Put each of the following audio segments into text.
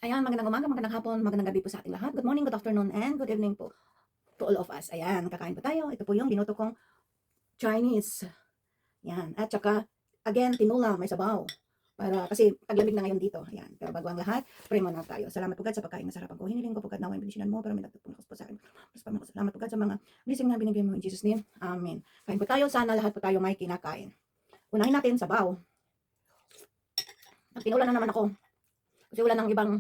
Ayan, magandang umaga, magandang hapon, magandang gabi po sa ating lahat. Good morning, good afternoon, and good evening po to all of us. Ayan, kakain po tayo. Ito po yung binuto kong Chinese. Yan. At saka, again, tinola, may sabaw. Kasi taglamig na ngayon dito. Ayan. Pero bago ang lahat, pray muna tayo. Salamat po God sa pagkain na sarapan ko. Hiniling ko po God na ang bendisynan mo, pero may nagtutulong po sa akin. Salamat po God sa mga blessing na binigay mo in Jesus' name. Amen. Kain po tayo. Sana lahat po tayo may kinakain. Unahin natin sabaw. Nagtinola na naman ako. Kasi wala nang ibang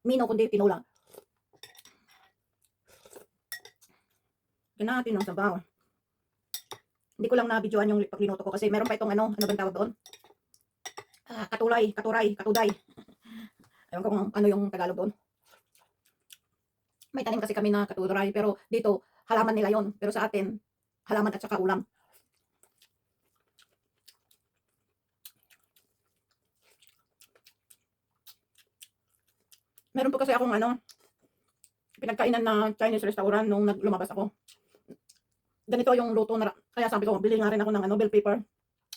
mino kundi tinola. Yan natin ang sabaw. Hindi ko lang na-videoan yung paglinoto ko kasi meron pa itong ano bang tawag doon? Katuday. Ewan ko kung ano yung Tagalog doon. May tanim kasi kami na katuray pero dito halaman nila yon. Pero sa atin, halaman at saka ulam. Meron po kasi akong pinagkainan na Chinese restaurant nung lumabas ako. Ganito yung luto na, kaya sabi ko, bili nga rin ako ng bell pepper.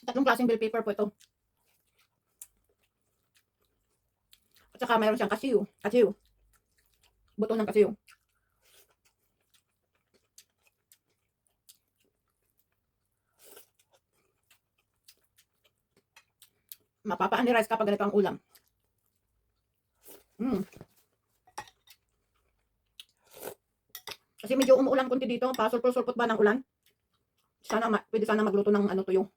3 klaseng bell pepper po ito. At saka mayroon siyang kasiw. Buto ng kasiw. Mapapaan ni rice kapag ganito ang ulam. Kasi medyo umuulan konti dito, pasulpot-sulpot ba ng ulan? Pwede sana magluto ng tuyo.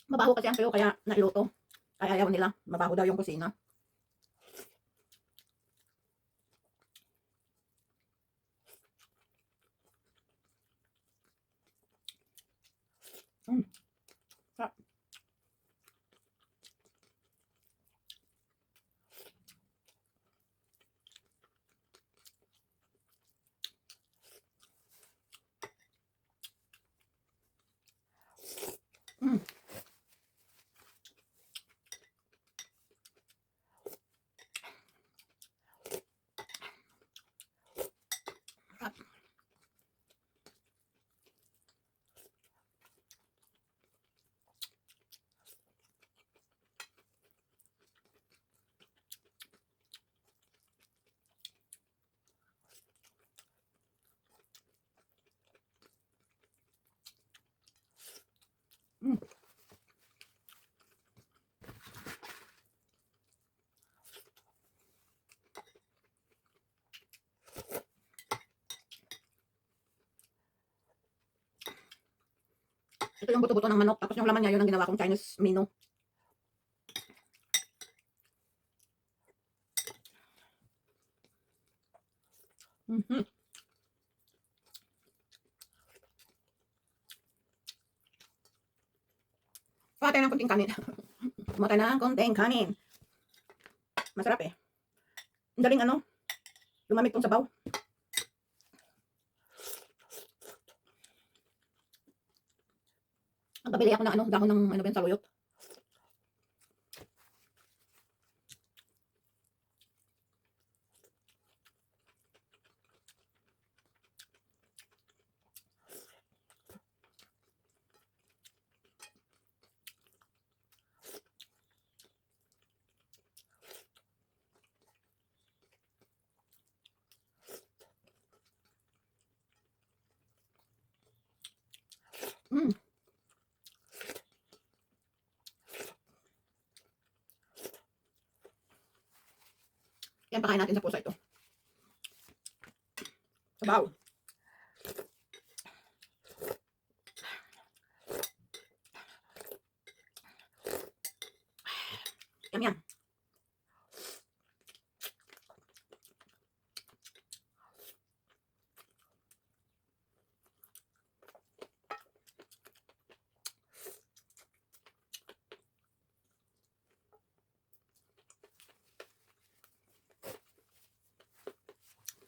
Mabaho kasi ang tuyo kaya nailuto. Kaya ayaw nila, mabaho daw yung kusina. Sarap. Ito yung buto-buto ng manok. Tapos yung laman niya, yun ang ginawa kong Chinese menu. Kuha ng konting kanin. Kuha ng konting kanin. Masarap eh. Ang daling lumamig tong sabaw. Nagpabili ako ng dahon ng ba yung saluyot. Yan, pakain natin sa pusa ito. Sabaw. Yan.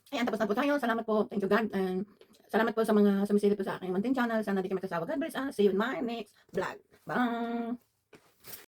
Ayan, tapos na po tayo. Salamat po. Thank you God. And salamat po sa mga sumisilip po sa aking munting channel. Sana di kayo magkasawa. God bless us. See you in my next vlog. Bye!